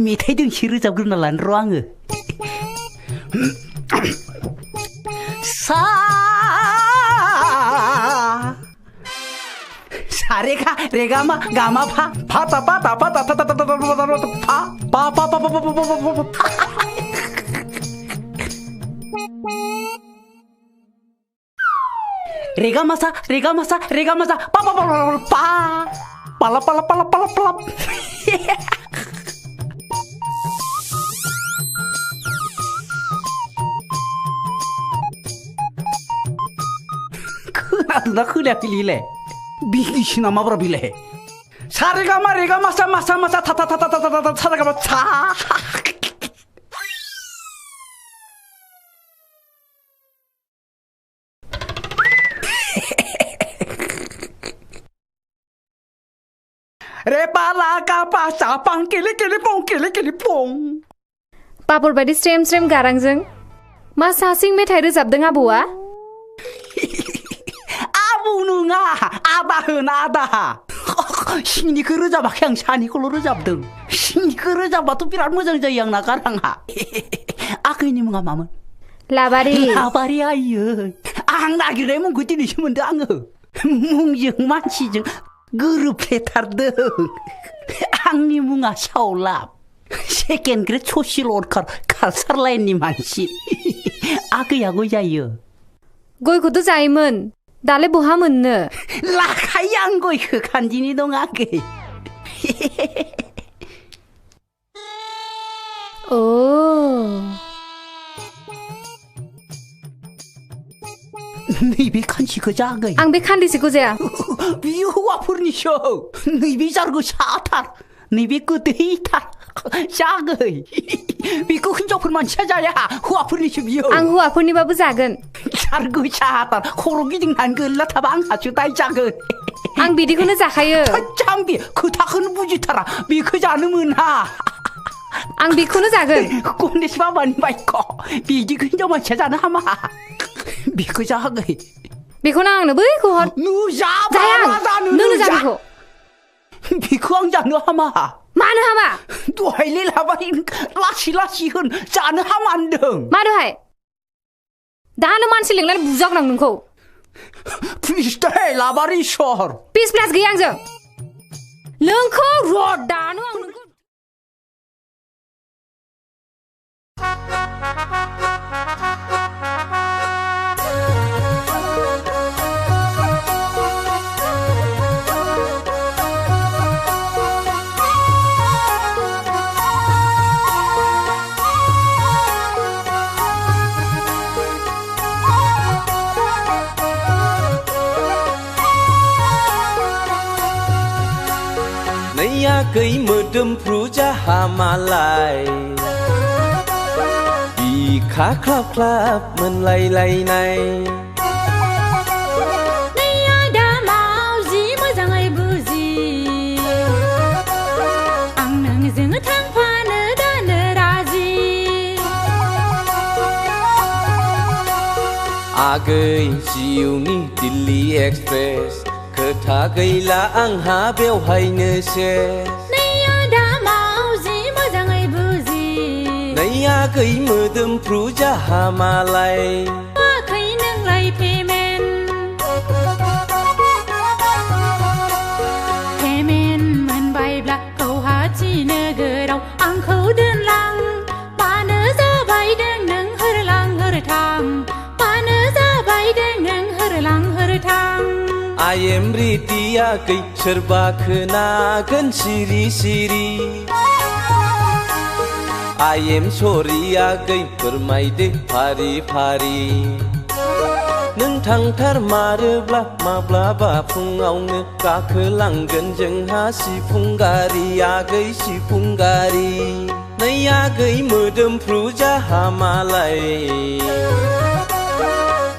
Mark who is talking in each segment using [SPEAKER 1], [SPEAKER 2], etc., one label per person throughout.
[SPEAKER 1] मेथाइ दोंसे रोजाबग्रोना लानो र' आङो सा रे गा रे गा मा फा फा ता पा ता पा ता ता ता ता फा पा पा पा पा पा रे गा मा सा पा पा पा पा पाला पाला पाला पाला पाला खोनादोंना खोनायाखैलै बिदिसिना माब्रा बिलाय सारेगामा रेगामा सा मासा मासा था था था था था था सारेगामा सा रे पाला का पासा पां केले केले पों
[SPEAKER 2] पापर बायदि स्ट्रेम स्ट्रेम गारांजों मा सासिं मेथाइ रोजाबदों आबौआ
[SPEAKER 1] नङा आदा होना आदा सिंनिखौ रोजाबाखै आं सानिखौल' रोजाबदों सिंनिखौ रोजाबाथ' बिराद मोजां जायो आंना गाराङा आगैनि मुङा मामोन
[SPEAKER 2] लाबारि
[SPEAKER 1] आइयो आं नागिरनाय मुंखौ दिनैसो मोनदों आङो मुंजों मानसिजों गोरोबफ्लेथारदों आंनि मुङा सावलाब second grade social worker culture लाइननि मानसि आगैया गय जायो
[SPEAKER 2] गयखौथ' जायोमोन दालाय बहा मोननो
[SPEAKER 1] लाखायो आं गयखौ खान्दिनि दं आगै
[SPEAKER 2] अ
[SPEAKER 1] नैबे खान्सिखौ जागै
[SPEAKER 2] आं बे खान्दिसेखौ जाया
[SPEAKER 1] बियो हौवाफोरनिसो नैबे जारगो साथार नैबे गोदैथार जागै बेखौ हिनजावफोर मानसिया जाया हौवाफोरनिसो बियो
[SPEAKER 2] आं हौवाफोरनिबाबो जागोन
[SPEAKER 1] जारगो साथार खर' गिदिंनानै गोलैना थाबा आंहासो दाय जागोन
[SPEAKER 2] आं बिदिखौनो जाखायो
[SPEAKER 1] आं बे खोथाखौनो बुजिथारा बेखौ जानो मोना
[SPEAKER 2] आं बेखौनो जागोन
[SPEAKER 1] गणेश बाबानि बायख' बिदिखौ हिनजाव मानसिया जानो हामा बेखौ जागै
[SPEAKER 2] बेखौनो आंनो बैखौ हर जाया नोंनो जा
[SPEAKER 1] बेखौ आं जानो हामा
[SPEAKER 2] मानो हामा
[SPEAKER 1] दहायले लाबाय लासै लासै होन जानो हामा होनदों
[SPEAKER 2] मा दहाय दानो मानसि लिंनानै बुजागोन आं नोंखौ
[SPEAKER 1] प्लिज दे लाबारि सर
[SPEAKER 2] पिस प्लास गैया आंजों नोंखौ र' दानो आं नोंखौ
[SPEAKER 3] Gay मोदोमफ्रु जाहा मालाय बिखा ख्लाब ख्लाब मोनलायलायनाय
[SPEAKER 4] नैया दा मावजि मोजाङै बुजि आं नोंजों थांफानो दानो राजि
[SPEAKER 3] आगै जिउनि दिल्ली एक्सप्रेस खोथा गैला आंहा बेवहायनो सेस
[SPEAKER 4] नैया दा मावजि मोजाङै बुजि
[SPEAKER 3] नैया गै मोदोमफ्रु जाहा मालाय
[SPEAKER 4] आखै नोंलाय पेमेन्ट मोनबायब्ला गौहाटि नोगोराव आंखौ दोनलां मानो जाबायदों नों होरलां होरथां मानो जाबायदों नों होरलां होरथां
[SPEAKER 3] I am ready आगै सोरबा खोनागोन सिरि सिरि I am sorry आगै फोरमायदो फारि फारि नों थांथारमारोब्ला माब्लाबा फुङावनो गाखोलांगोन जोंहा सिफुं गारि आगै सिफुं गारि नै आगै मोदोमफ्रु जाहा मालाय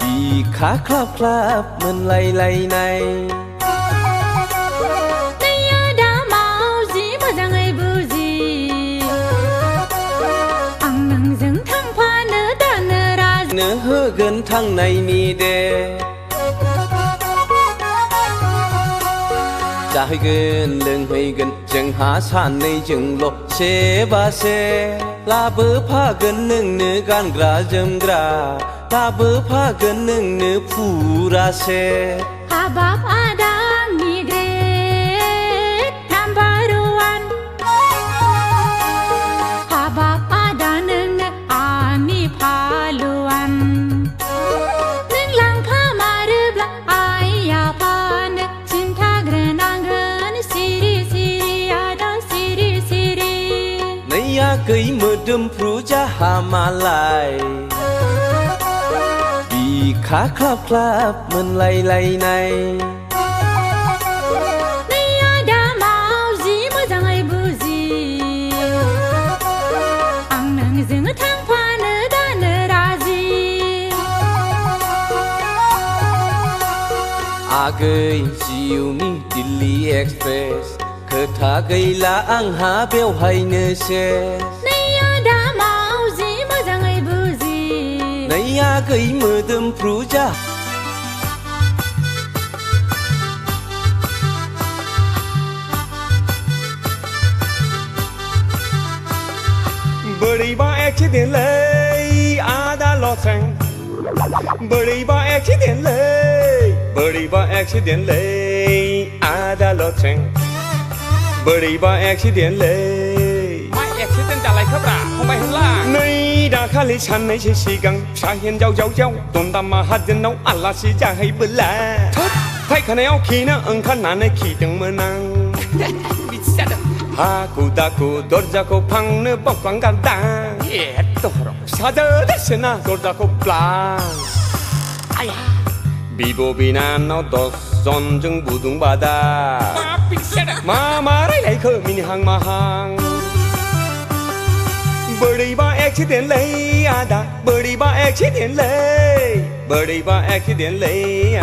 [SPEAKER 3] बिखा ख्लाब ख्लाब मोनलायलायनाय
[SPEAKER 4] नैया दा मावजि मोजाङै बुजि आं नोंजों थांफानो दानो राजि
[SPEAKER 3] नो होगोन थांनायनि दे जाहैगोन लोंहैगोन जोंहा सानैजोंल' सेबासे लाबोफागोन नोंनो गानग्रा जोमग्रा लाबोफागोन नोंनो फुरासे
[SPEAKER 4] Habab adangni great number one Habab adanang ani paluan Neng lang pamarubla ayapan Cinta grenangan siri siri ada siri siri
[SPEAKER 3] नैया गै मोदोमफ्रु जाहा मालाय बिखा ख्लाब ख्लाब मोनलायलायनाय
[SPEAKER 4] नै ada मावजि मोजाङै बुजि आं नोंजों थांफानो दानो राजि
[SPEAKER 3] आगै जिउनि दिल्ली एक्सप्रेस खोथा गैला आंहा बेवहायनो सेस
[SPEAKER 4] नै ada मावजि मोजाङै बुजि
[SPEAKER 3] नैया गै मोदोमफ्रु जा
[SPEAKER 5] बोरैबा एक्सिडेन्टलै आदा लथ्रें बोरैबा एक्सिडेन्टलै आदा लथ्रें बोरैबा एक्सिडेन्टलै
[SPEAKER 6] मा एक्सिडेन्ट जालायखोब्रा फंबाय होनला
[SPEAKER 5] नै दाखालि साननैसो सिगां फिसा हिन्जाव जावजाव दन्दा माहाजोनाव आलासि जाहैबोला फायखानायाव खिनो ओंखारनानै खिदोंमोन आं
[SPEAKER 6] बिदि जादों
[SPEAKER 5] हाखु दाखु दरजाखौ फांनो बावफ्लांगारदां
[SPEAKER 6] दहर
[SPEAKER 5] फिसाजो देरसिना दरजाखौ ब्लां
[SPEAKER 6] आया
[SPEAKER 5] बिब' बिनानाव 10 जनजों बुदुं बादा
[SPEAKER 6] मा बिदि जादों
[SPEAKER 5] मा रायलायखो मिनिहां माहां बोरैबा एक्सिडेन्टलै आदा बोरैबा एक्सिडेन्टलै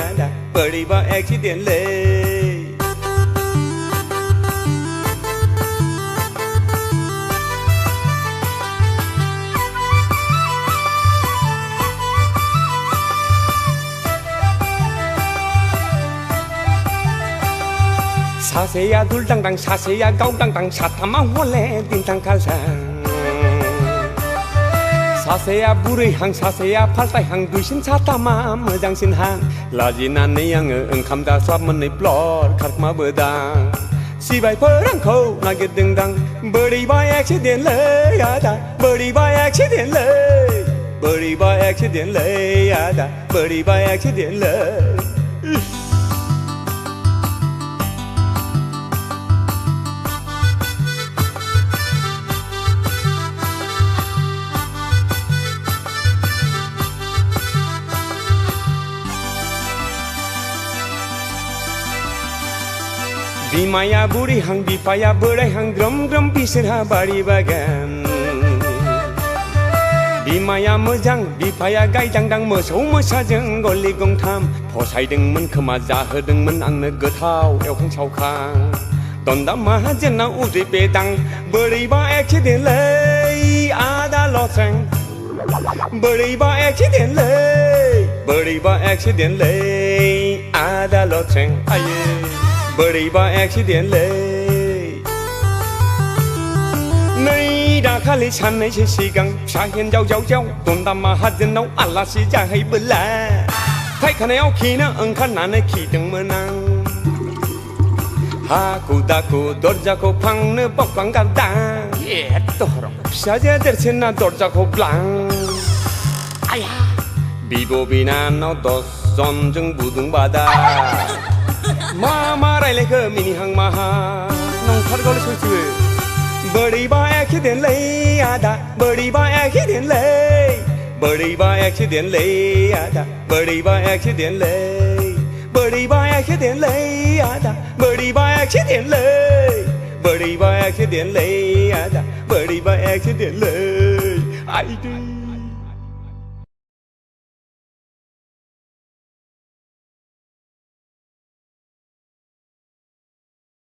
[SPEAKER 5] आदा बोरैबा एक्सिडेन्टलै सासेया दुलदांदां सासेया गावदांदां साथामा हले दिंथां खालसां सासेया बुरैहां सासेया फाल्टायहां दुइसिन साथामा मोजांसिनहां लाजिनानै आङो ओंखाम जास्लाब मोननै प्लट खारखोमाबोदां सिबायफोर आंखौ नागिरदोंदां बोरैबा एक्सिडेन्टलै आदा बोरैबा एक्सिडेन्टलै आदा बोरैबा एक्सिडेन्टलै बिमाया बुरैहां बिफाया बोरायहां ग्रोम ग्रोम बिसोरहा बारि बागान बिमाया मोजां बिफाया गायदांदां मोसौ मोसाजों गलि गंथाम फसायदोंमोन खोमा जाहोदोंमोन आंनो गोथाव एवखां सावखां दन्दा माहाजोनाव उदै बेदां बोरैबा एक्सिडेन्टलै आदा लथ्रें बोरैबा एक्सिडेन्टलै आदा लथ्रें आये बोरैबा एक्सिडेन्टलै नै दाखालि साननैसो सिगां फिसा हिन्जाव जावजाव दन्दा माहाजोनाव आलासि जाहैबोला फायखानायाव खिनो ओंखारनानै खिदोंमोन आं हाखु दाखु दरजाखौ फांनो बावफ्लांगारदां
[SPEAKER 6] दहर
[SPEAKER 5] फिसाजो देरसिना दरजाखौ ब्लां
[SPEAKER 6] आया
[SPEAKER 5] बिब' बिनानाव 10 जनजों बुदुं बादा मा रायलायखो मिनिहां माहा नंथारगौलै सैथो बोरैबा एक्सिडेन्टलै आदा बोरैबा एक्सिडेन्टलै आदा बोरैबा एक्सिडेन्टलै आदा बोरैबा एक्सिडेन्टलै आदा बोरैबा एक्सिडेन्टलै आइदै